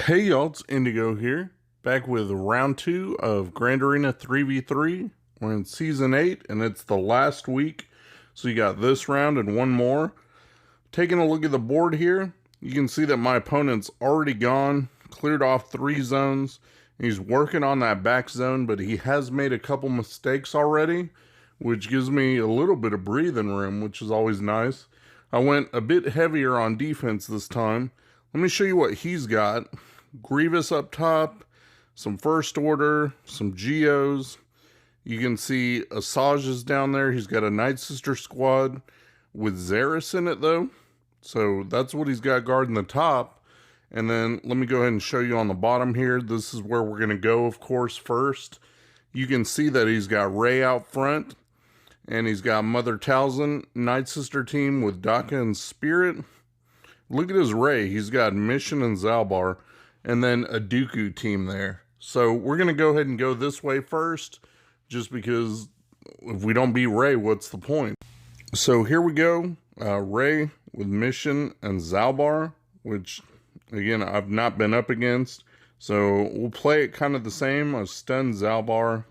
Hey y'all, it's Indigo here, back with round 2 of Grand Arena 3v3. We're in Season 8, and it's the last week, so you got this round and one more. Taking a look at the board here, you can see that my opponent's already gone, cleared off 3 zones. He's working on that back zone, but he has made a couple mistakes already, which gives me a little bit of breathing room, which is always nice. I went a bit heavier on defense this time. Let me show you what he's got. Grievous up top, some First Order, some Geos. You can see Asajj is down there. He's got a Nightsisters squad with Xeris in it, though. So that's what he's got guarding the top. And then let me go ahead and show you on the bottom here. This is where we're going to go, of course, first. You can see that he's got Rey out front. And he's got Mother Talzin, Nightsister team with Daka and Spirit. Look at his Rey. He's got Mission and Zalbar. And then a Dooku team there. So we're going to go ahead and go this way first. Just because if we don't beat Rey, what's the point? So here we go. Rey with Mission and Zalbar. Which, again, I've not been up against. So we'll play it kind of the same. I stunned Zalbar.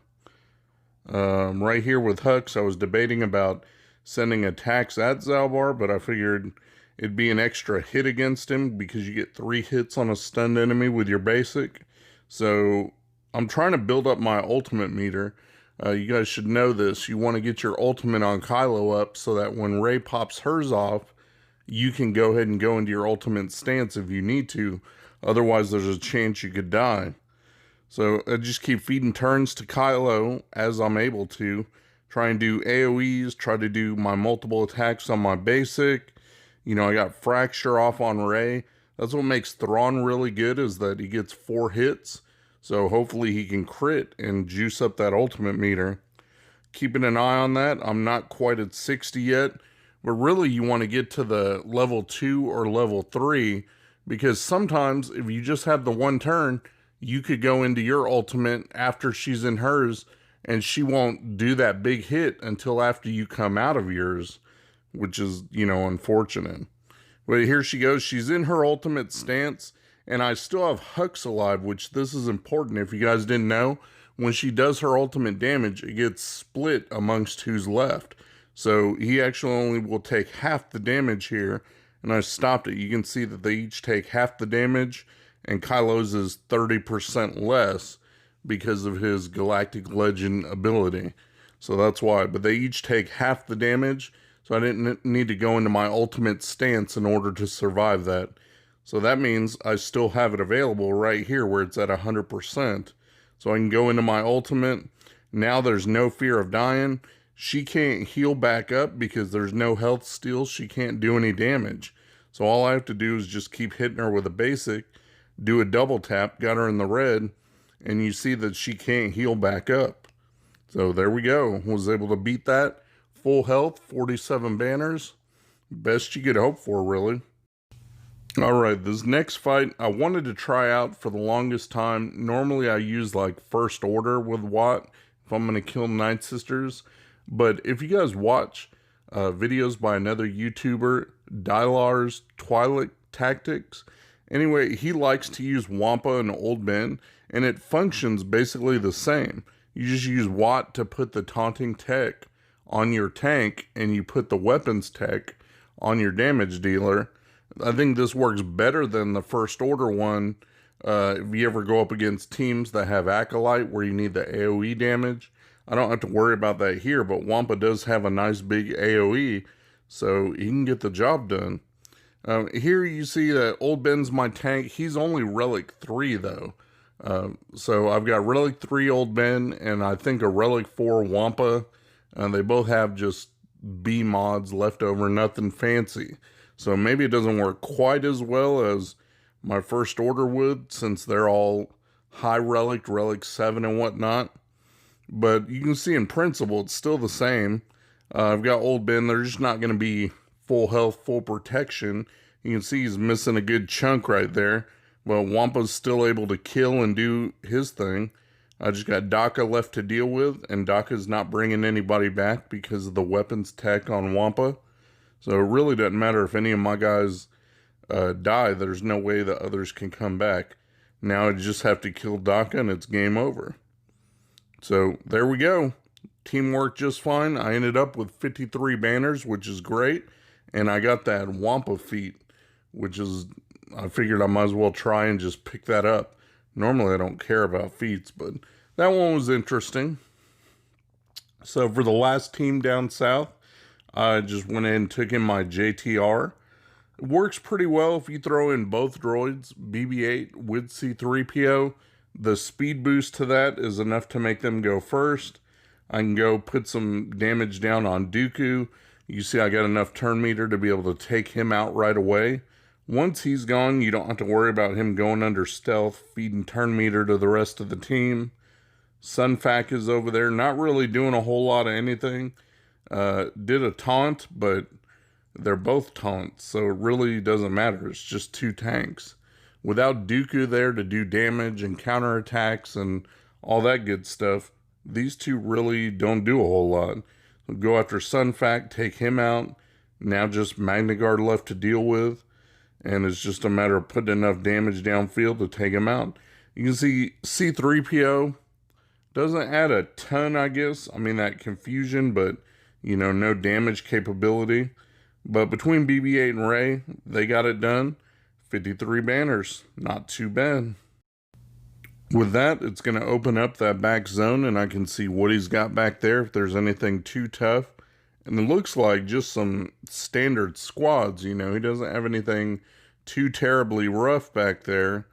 Right here with Hux, I was debating about sending attacks at Zalbar, but I figured it'd be an extra hit against him because you get 3 hits on a stunned enemy with your basic. So I'm trying to build up my ultimate meter. You guys should know this. You want to get your ultimate on Kylo up so that when Rey pops hers off, you can go ahead and go into your ultimate stance if you need to. Otherwise, there's a chance you could die. So I just keep feeding turns to Kylo as I'm able to. Try and do AoEs, try to do my multiple attacks on my basic. You know, I got Fracture off on Rey. That's what makes Thrawn really good, is that he gets 4 hits. So hopefully he can crit and juice up that ultimate meter. Keeping an eye on that. I'm not quite at 60 yet. But really you want to get to the level 2 or level 3. Because sometimes if you just have the one turn, you could go into your ultimate after she's in hers, and she won't do that big hit until after you come out of yours, which is, you know, unfortunate. But here she goes. She's in her ultimate stance, and I still have Hux alive, which this is important. If you guys didn't know, when she does her ultimate damage, it gets split amongst who's left. So he actually only will take half the damage here, and I stopped it. You can see that they each take half the damage, and Kylo's is 30% less because of his Galactic Legend ability. So that's why. But they each take half the damage. So I didn't need to go into my ultimate stance in order to survive that. So that means I still have it available right here where it's at 100%. So I can go into my ultimate. Now there's no fear of dying. She can't heal back up because there's no health steal. She can't do any damage. So all I have to do is just keep hitting her with a basic. Do a double tap, got her in the red, and you see that she can't heal back up. So there we go. Was able to beat that. Full health, 47 banners. Best you could hope for, really. Alright, this next fight I wanted to try out for the longest time. Normally I use like First Order with Watt if I'm going to kill Nightsisters. But if you guys watch videos by another YouTuber, Dylar's Twilight Tactics, anyway, he likes to use Wampa and Old Ben, and it functions basically the same. You just use Watt to put the taunting tech on your tank, and you put the weapons tech on your damage dealer. I think this works better than the First Order one. If you ever go up against teams that have Acolyte where you need the AoE damage, I don't have to worry about that here, but Wampa does have a nice big AoE, so he can get the job done. Here you see that Old Ben's my tank. He's only Relic 3 though. So I've got Relic 3 Old Ben, and I think a Relic 4 Wampa. They both have just B mods left over, nothing fancy. So maybe it doesn't work quite as well as my First Order would, since they're all high Relic, Relic 7 and whatnot. But you can see in principle, it's still the same. I've got Old Ben. They're just not going to be full health, full protection. You can see he's missing a good chunk right there. But Wampa's still able to kill and do his thing. I just got Daka left to deal with, and Daka's not bringing anybody back because of the weapons tech on Wampa. So it really doesn't matter if any of my guys die. There's no way that others can come back. Now I just have to kill Daka and it's game over. So there we go. Teamwork just fine. I ended up with 53 banners, which is great. And I got that Wampa feat, which is, I figured I might as well try and just pick that up. Normally I don't care about feats, but that one was interesting. So for the last team down south, I just went in and took in my JTR. It works pretty well if you throw in both droids, BB-8 with C-3PO. The speed boost to that is enough to make them go first. I can go put some damage down on Dooku. You see I got enough turn meter to be able to take him out right away. Once he's gone, you don't have to worry about him going under stealth, feeding turn meter to the rest of the team. Sunfac is over there, not really doing a whole lot of anything. Did a taunt, but they're both taunts, so it really doesn't matter. It's just two tanks. Without Dooku there to do damage and counterattacks and all that good stuff, these two really don't do a whole lot. Go after Sunfac, take him out. Now just Magna Guard left to deal with. And it's just a matter of putting enough damage downfield to take him out. You can see C-3PO doesn't add a ton, I guess. I mean, that confusion, but, you know, no damage capability. But between BB-8 and Rey, they got it done. 53 banners. Not too bad. With that, it's going to open up that back zone, and I can see what he's got back there, if there's anything too tough. And it looks like just some standard squads, you know. He doesn't have anything too terribly rough back there.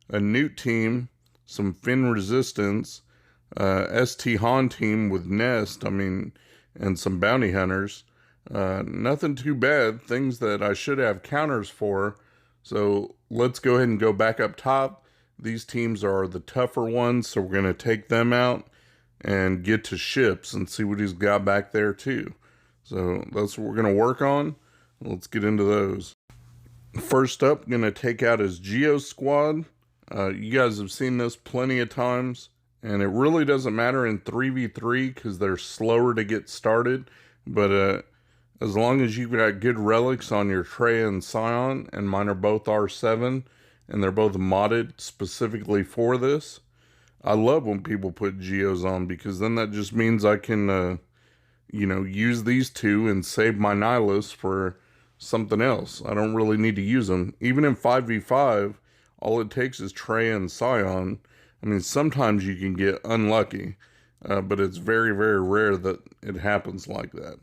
A Nute team, some Finn Resistance, ST Han team with Nest, I mean, and some bounty hunters. Nothing too bad, things that I should have counters for. So let's go ahead and go back up top. These teams are the tougher ones, so we're going to take them out and get to ships and see what he's got back there too. So that's what we're going to work on. Let's get into those. First up, going to take out his Geos squad. You guys have seen this plenty of times, and it really doesn't matter in 3v3 because they're slower to get started. But as long as you've got good relics on your Trey and Scion, and mine are both R7, and they're both modded specifically for this. I love when people put Geos on, because then that just means I can, you know, use these two and save my Nihilus for something else. I don't really need to use them. Even in 5v5, all it takes is Trey and Scion. I mean, sometimes you can get unlucky, but it's very, very rare that it happens like that.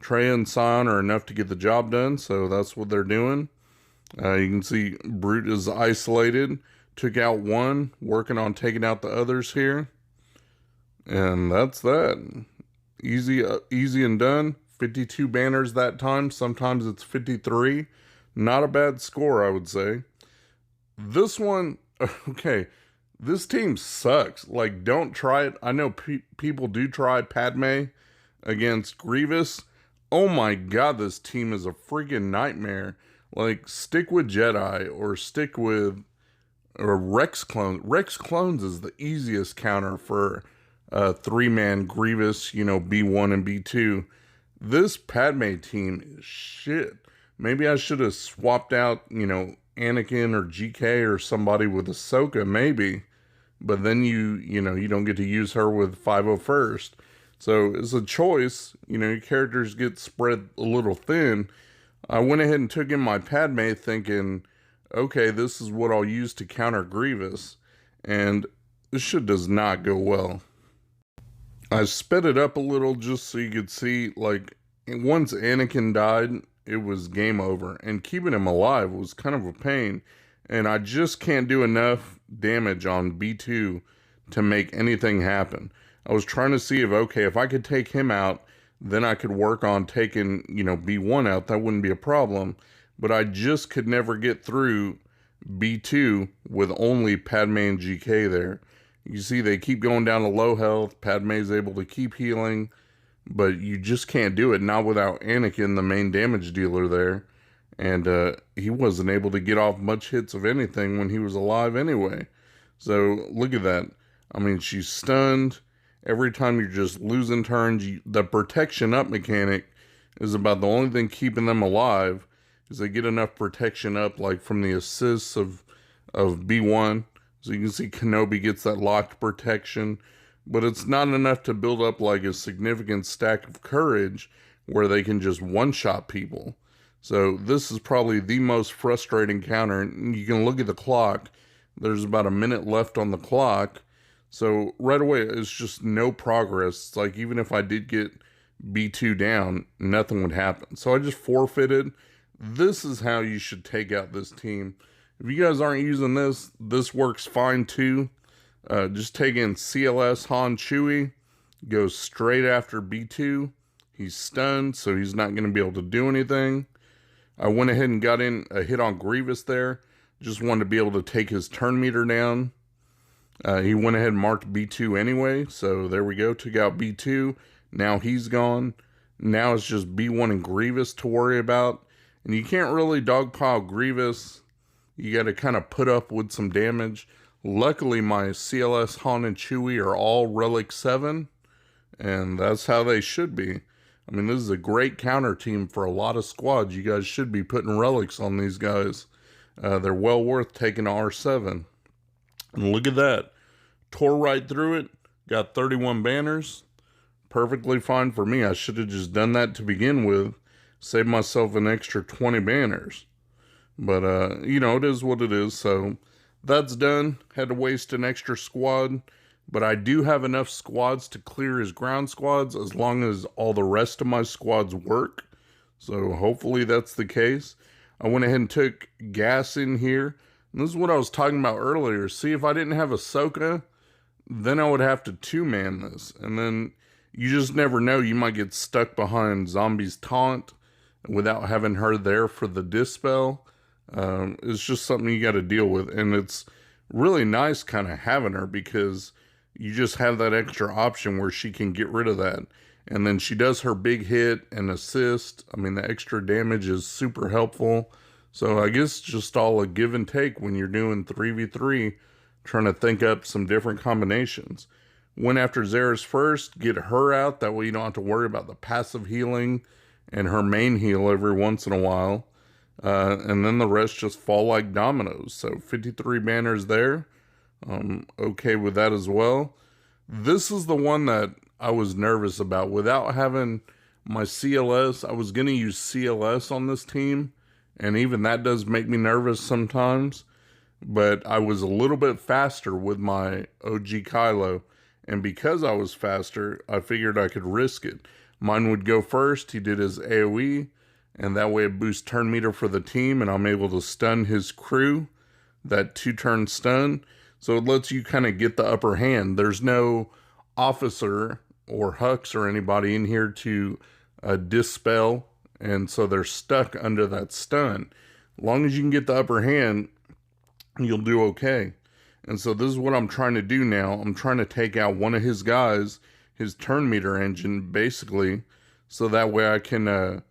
Trey and Scion are enough to get the job done, so that's what they're doing. You can see Brute is isolated. Took out one, working on taking out the others here. And that's that. Easy and done. 52 banners that time. Sometimes it's 53. Not a bad score, I would say. This one, okay, this team sucks. Like, don't try it. I know people do try Padme against Grievous. Oh my god, this team is a freaking nightmare. Like, stick with Jedi or stick with Rex Clones. Rex Clones is the easiest counter for three-man Grievous, you know, B1 and B2. This Padme team is shit. Maybe I should have swapped out, you know, Anakin or GK or somebody with Ahsoka, maybe. But then you know, you don't get to use her with 501st. So it's a choice. You know, your characters get spread a little thin. I went ahead and took in my Padme thinking, okay, this is what I'll use to counter Grievous. And this shit does not go well. I sped it up a little just so you could see, like, once Anakin died, it was game over. And keeping him alive was kind of a pain. And I just can't do enough damage on B2 to make anything happen. I was trying to see if, okay, if I could take him out, then I could work on taking, you know, B1 out. That wouldn't be a problem. But I just could never get through B2 with only Padme and GK there. You see, they keep going down to low health. Padme's able to keep healing. But you just can't do it. Not without Anakin, the main damage dealer there. And he wasn't able to get off much hits of anything when he was alive anyway. So, look at that. I mean, she's stunned. Every time you're just losing turns, the protection up mechanic is about the only thing keeping them alive, is they get enough protection up, like from the assists of B1. So you can see Kenobi gets that locked protection, but it's not enough to build up like a significant stack of courage where they can just one-shot people. So this is probably the most frustrating counter. And you can look at the clock. There's about a minute left on the clock. So right away, it's just no progress. It's like even if I did get B2 down, nothing would happen. So I just forfeited. This is how you should take out this team. If you guys aren't using this, this works fine too. Just take in CLS Han Chewie. Go straight after B2. He's stunned, so he's not going to be able to do anything. I went ahead and got in a hit on Grievous there. Just wanted to be able to take his turn meter down. He went ahead and marked B2 anyway, so there we go. Took out B2. Now he's gone. Now it's just B1 and Grievous to worry about. And you can't really dogpile Grievous. You got to kind of put up with some damage. Luckily, my CLS Han and Chewie are all Relic 7. And that's how they should be. I mean, this is a great counter team for a lot of squads. You guys should be putting relics on these guys. They're well worth taking R7. And look at that. Tore right through it. Got 31 banners. Perfectly fine for me. I should have just done that to begin with. Saved myself an extra 20 banners. But, you know, it is what it is. So, that's done. Had to waste an extra squad. But I do have enough squads to clear his ground squads as long as all the rest of my squads work. So hopefully that's the case. I went ahead and took gas in here. And this is what I was talking about earlier. See, if I didn't have Ahsoka, then I would have to two-man this. And then you just never know. You might get stuck behind Zombie's taunt without having her there for the dispel. It's just something you got to deal with. And it's really nice kind of having her because you just have that extra option where she can get rid of that. And then she does her big hit and assist. I mean, the extra damage is super helpful. So I guess just all a give and take when you're doing 3v3, trying to think up some different combinations. Went after Zera's first, get her out. That way you don't have to worry about the passive healing and her main heal every once in a while. And then the rest just fall like dominoes. So 53 banners there. Okay with that as well. This is the one that I was nervous about. Without having my CLS, I was going to use CLS on this team. And even that does make me nervous sometimes. But I was a little bit faster with my OG Kylo. And because I was faster, I figured I could risk it. Mine would go first. He did his AoE. And that way it boosts turn meter for the team. And I'm able to stun his crew. That 2-turn stun. So it lets you kind of get the upper hand. There's no officer or Hux or anybody in here to dispel. And so they're stuck under that stun. As long as you can get the upper hand, you'll do okay. And so this is what I'm trying to do now. I'm trying to take out one of his guys, his turn meter engine, basically. So that way I can,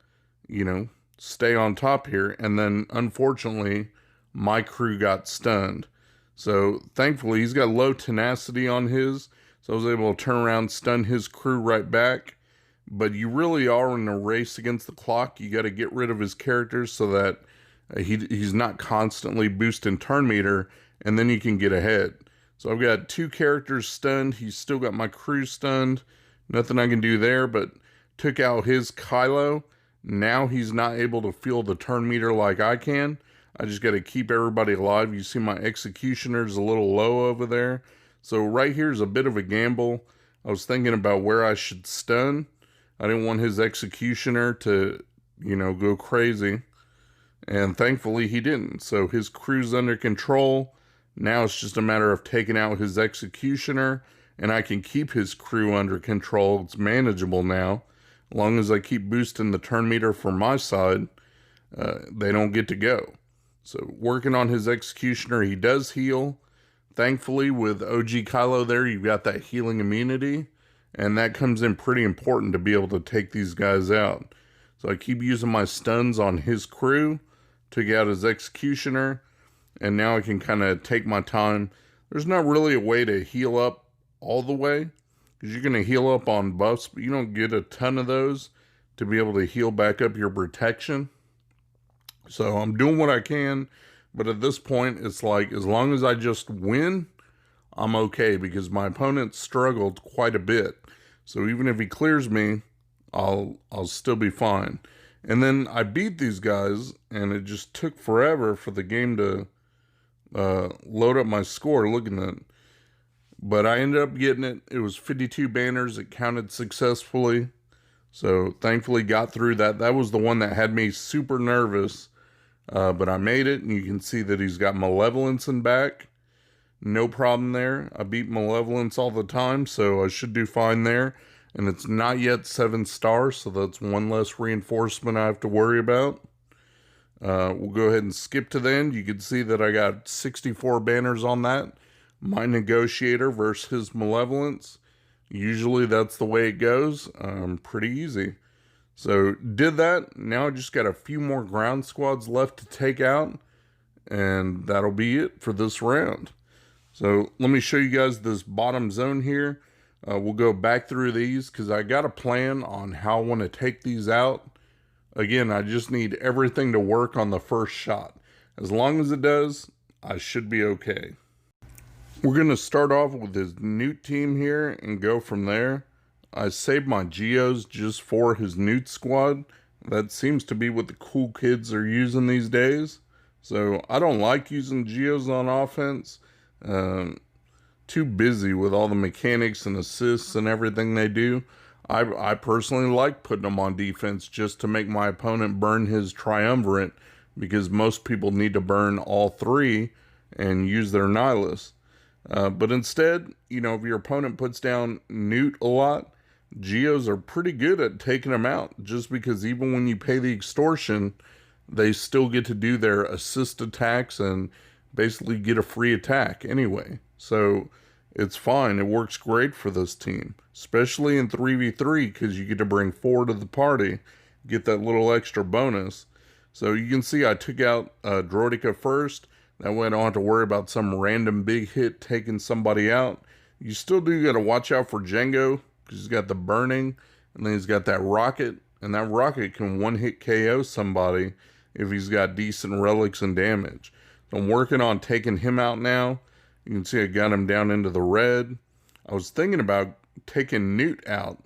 you know, stay on top here. And then, unfortunately, my crew got stunned. So, thankfully, he's got low tenacity on his. So, I was able to turn around, stun his crew right back. But you really are in a race against the clock. You got to get rid of his characters so that he's not constantly boosting turn meter. And then you can get ahead. So, I've got 2 characters stunned. He's still got my crew stunned. Nothing I can do there, but took out his Kylo. Now he's not able to feel the turn meter like I can. I just got to keep everybody alive. You see my Executioner's a little low over there. So right here is a bit of a gamble. I was thinking about where I should stun. I didn't want his Executioner to, you know, go crazy. And thankfully he didn't. So his crew's under control. Now it's just a matter of taking out his Executioner. And I can keep his crew under control. It's manageable now. As long as I keep boosting the turn meter for my side, they don't get to go. So working on his Executioner, he does heal. Thankfully, with OG Kylo there, you've got that healing immunity. And that comes in pretty important to be able to take these guys out. So I keep using my stuns on his crew. Took out his Executioner. And now I can kind of take my time. There's not really a way to heal up all the way. Because you're going to heal up on buffs, but you don't get a ton of those to be able to heal back up your protection. So I'm doing what I can, But at this point, it's like, as long as I just win, I'm okay, because my opponent struggled quite a bit. So even if he clears me, I'll still be fine. And then I beat these guys, and it just took forever for the game to load up my score, looking at it. But I ended up getting it. It was 52 banners. It counted successfully. So thankfully got through that. That was the one that had me super nervous. But I made it, and you can see that he's got Malevolence in back. No problem there. I beat Malevolence all the time, so I should do fine there. And it's not yet 7 stars, so that's one less reinforcement I have to worry about. We'll go ahead and skip to the end. You can see that I got 64 banners on that. My Negotiator versus his Malevolence. Usually that's the way it goes. Pretty easy. So did that. Now I just got a few more ground squads left to take out, and that'll be it for this round. So let me show you guys this bottom zone here. We'll go back through these because I got a plan on how I want to take these out. Again, I just need everything to work on the first shot. As long as it does, I should be okay. We're going to start off with his Nute team here and go from there. I saved my Geos just for his Nute squad. That seems to be what the cool kids are using these days. So I don't like using Geos on offense. Too busy with all the mechanics and assists and everything they do. I personally like putting them on defense just to make my opponent burn his Triumvirate, because most people need to burn all 3 and use their Nihilus. But instead, you know, if your opponent puts down Nute a lot, Geos are pretty good at taking them out, just because even when you pay the extortion, they still get to do their assist attacks and basically get a free attack anyway. So it's fine. It works great for this team, especially in 3v3, because you get to bring 4 to the party, get that little extra bonus. So you can see I took out Droideka first. That way I don't have to worry about some random big hit taking somebody out. You still do got to watch out for Django, because he's got the burning, and then he's got that rocket, and that rocket can one-hit KO somebody if he's got decent relics and damage. So I'm working on taking him out now. You can see I got him down into the red. I was thinking about taking Nute out,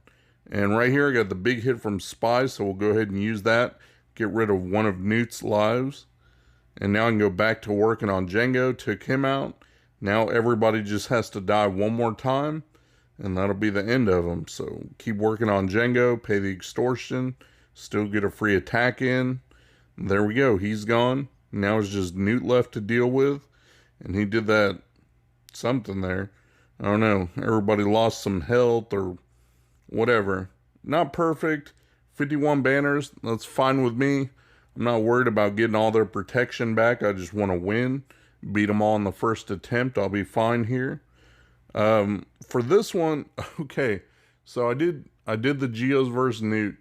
and right here I got the big hit from Spy, so we'll go ahead and use that, get rid of one of Nute's lives. And now I can go back to working on Django. Took him out. Now everybody just has to die one more time, and that'll be the end of them. So keep working on Django, pay the extortion, still get a free attack in. And there we go. He's gone. Now it's just Nute left to deal with, and he did that something there. I don't know. Everybody lost some health or whatever. Not perfect. 51 banners. That's fine with me. I'm not worried about getting all their protection back. I just want to win. Beat them all in the first attempt. I'll be fine here. For this one, okay. So I did the Geos versus Nute.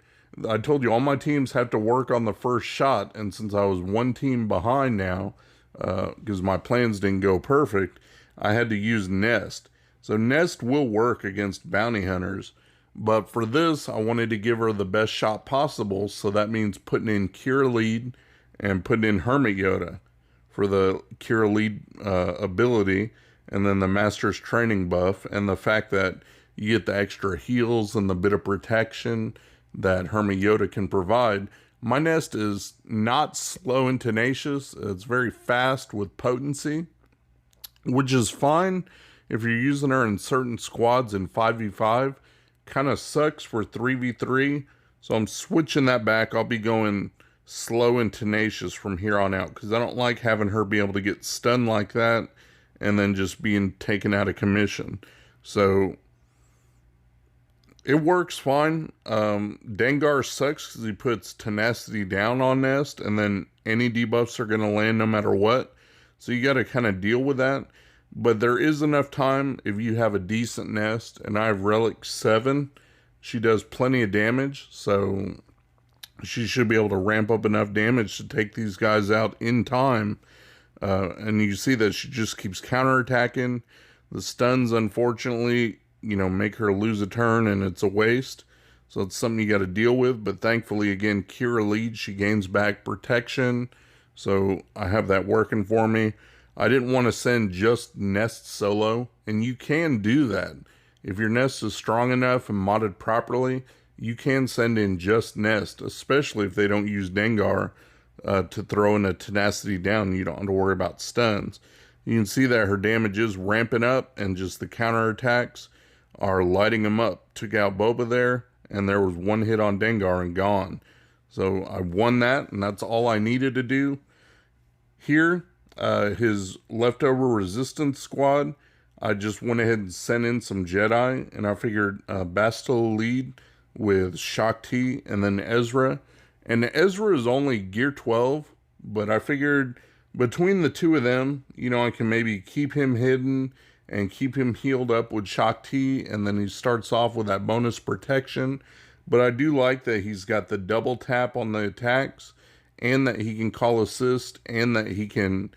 I told you all my teams have to work on the first shot, and since I was one team behind now, because my plans didn't go perfect, I had to use Nest. So Nest will work against bounty hunters, but for this, I wanted to give her the best shot possible, so that means putting in Cure Lead and putting in Hermit Yoda for the Cure Lead ability, and then the Master's Training buff, and the fact that you get the extra heals and the bit of protection that Hermit Yoda can provide. My Nest is not slow and tenacious. It's very fast with potency, which is fine if you're using her in certain squads in 5v5. Kind of sucks for 3v3, so I'm switching that back. I'll be going slow and tenacious from here on out, because I don't like having her be able to get stunned like that and then just being taken out of commission. So it works fine. Dengar sucks because he puts tenacity down on Nest, and then any debuffs are going to land no matter what. So you got to kind of deal with that. But there is enough time if you have a decent Nest, and I have Relic 7. She does plenty of damage, so she should be able to ramp up enough damage to take these guys out in time. And you see that she just keeps counterattacking. The stuns, unfortunately, you know, make her lose a turn, and it's a waste. So it's something you got to deal with. But thankfully, again, Cure Lead, she gains back protection. So I have that working for me. I didn't want to send just Nest solo, and you can do that. If your Nest is strong enough and modded properly, you can send in just Nest, especially if they don't use Dengar to throw in a tenacity down. You don't have to worry about stuns. You can see that her damage is ramping up, and just the counterattacks are lighting them up. Took out Boba there, and there was one hit on Dengar and gone. So I won that, and that's all I needed to do. Here, his leftover resistance squad, I just went ahead and sent in some Jedi, and I figured Bastila lead with Shaak Ti and then Ezra. And Ezra is only gear 12, but I figured between the two of them, you know, I can maybe keep him hidden and keep him healed up with Shaak Ti, and then he starts off with that bonus protection. But I do like that he's got the double tap on the attacks, and that he can call assist, and that he can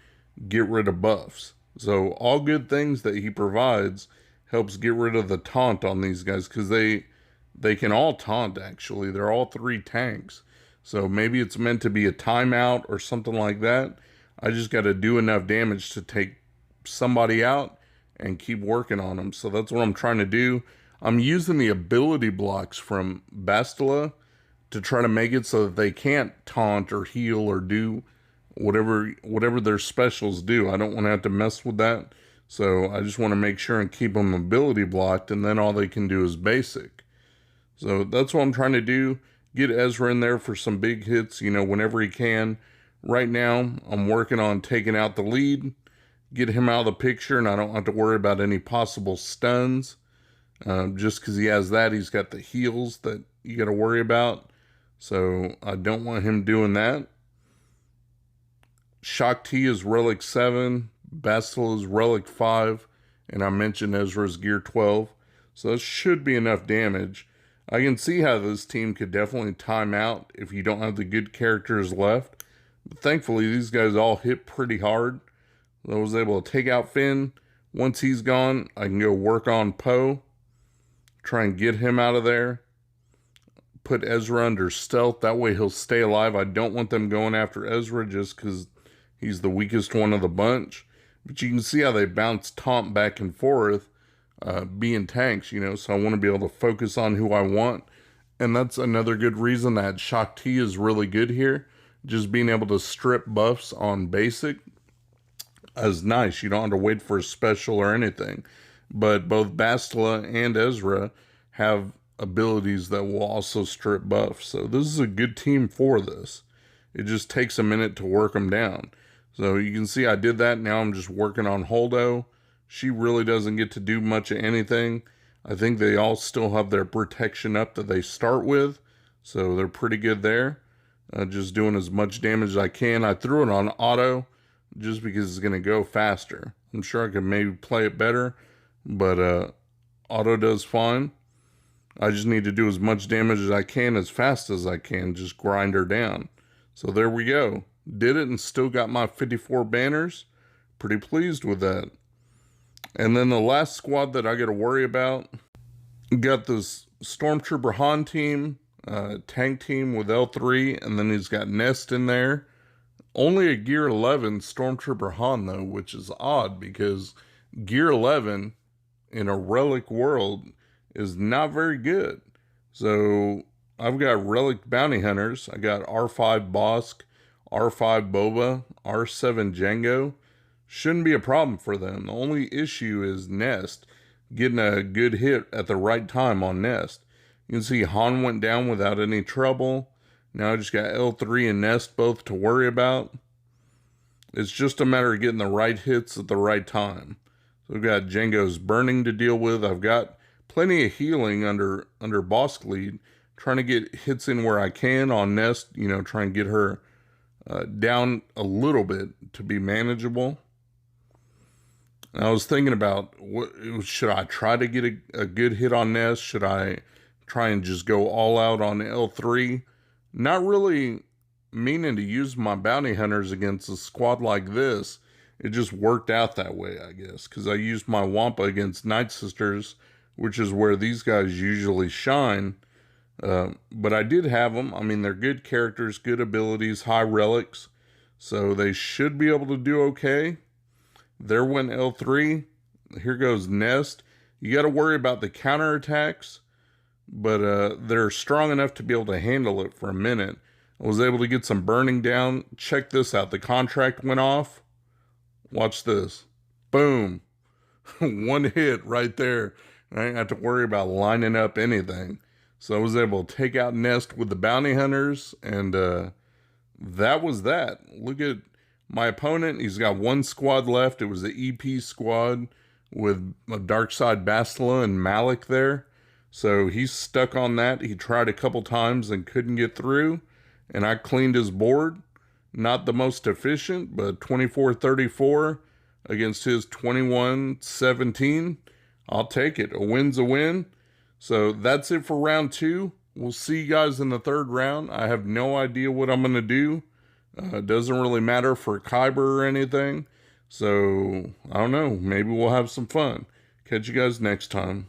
get rid of buffs. So all good things that he provides helps get rid of the taunt on these guys, because they can all taunt, actually. They're all 3 tanks. So maybe it's meant to be a timeout or something like that. I just got to do enough damage to take somebody out and keep working on them. So that's what I'm trying to do. I'm using the ability blocks from Bastila to try to make it so that they can't taunt or heal or do whatever their specials do. I don't want to have to mess with that. So I just want to make sure and keep them ability blocked, and then all they can do is basic. So that's what I'm trying to do. Get Ezra in there for some big hits, you know, whenever he can. Right now, I'm working on taking out the lead, get him out of the picture, and I don't have to worry about any possible stuns. Just because he has that, he's got the heals that you got to worry about. So I don't want him doing that. Shaak Ti is Relic 7, Bastila is Relic 5, and I mentioned Ezra's Gear 12. So that should be enough damage. I can see how this team could definitely time out if you don't have the good characters left. But thankfully, these guys all hit pretty hard. I was able to take out Finn. Once he's gone, I can go work on Poe. Try and get him out of there. Put Ezra under stealth. That way he'll stay alive. I don't want them going after Ezra just because he's the weakest one of the bunch. But you can see how they bounce taunt back and forth, being tanks, you know. So I want to be able to focus on who I want. And that's another good reason that Shaak Ti is really good here. Just being able to strip buffs on basic is nice. You don't have to wait for a special or anything. But both Bastila and Ezra have abilities that will also strip buffs. So this is a good team for this. It just takes a minute to work them down. So you can see I did that. Now I'm just working on Holdo. She really doesn't get to do much of anything. I think they all still have their protection up that they start with. So they're pretty good there. Just doing as much damage as I can. I threw it on auto just because it's going to go faster. I'm sure I could maybe play it better, but auto does fine. I just need to do as much damage as I can as fast as I can. Just grind her down. So there we go. Did it and still got my 54 banners. Pretty pleased with that. And then the last squad that I got to worry about, got this Stormtrooper Han team, tank team with L3, and then he's got Nest in there. Only a Gear 11 Stormtrooper Han though, which is odd because Gear 11 in a Relic world is not very good. So I've got Relic Bounty Hunters. I got R5 Bosk, R5 Boba, R7 Jango. Shouldn't be a problem for them. The only issue is Nest, getting a good hit at the right time on Nest. You can see Han went down without any trouble. Now I just got L3 and Nest both to worry about. It's just a matter of getting the right hits at the right time. So we've got Jango's burning to deal with. I've got plenty of healing under Bosk lead. Trying to get hits in where I can on Nest. You know, try and get her down a little bit to be manageable. And I was thinking about, should I try to get a good hit on Nest? Should I try and just go all out on L3? Not really meaning to use my bounty hunters against a squad like this. It just worked out that way, I guess. Because I used my Wampa against Nightsisters, which is where these guys usually shine. But I did have them. I mean, they're good characters, good abilities, high relics. So they should be able to do okay. There went L3. Here goes Nest. You got to worry about the counterattacks, but they're strong enough to be able to handle it for a minute. I was able to get some burning down. Check this out. The contract went off. Watch this. Boom. One hit right there. I didn't have to worry about lining up anything. So I was able to take out Nest with the bounty hunters, and that was that. Look at my opponent. He's got one squad left. It was the EP squad with a Darkside Bastila and Malik there. So he's stuck on that. He tried a couple times and couldn't get through, and I cleaned his board. Not the most efficient, but 24-34 against his 21-17. I'll take it. A win's a win. So that's it for round 2. We'll see you guys in the 3rd round. I have no idea what I'm going to do. It doesn't really matter for Kyber or anything. So, I don't know. Maybe we'll have some fun. Catch you guys next time.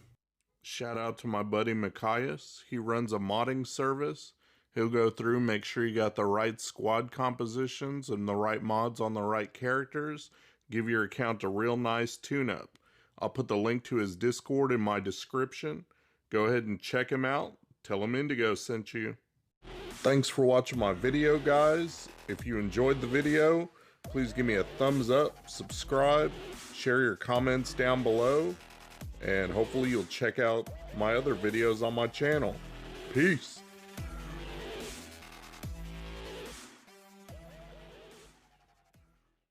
Shout out to my buddy Mikayas. He runs a modding service. He'll go through, make sure you got the right squad compositions and the right mods on the right characters. Give your account a real nice tune-up. I'll put the link to his Discord in my description. Go ahead and check him out. Tell him Indigo sent you. Thanks for watching my video, guys. If you enjoyed the video, please give me a thumbs up, subscribe, share your comments down below, and hopefully you'll check out my other videos on my channel. Peace.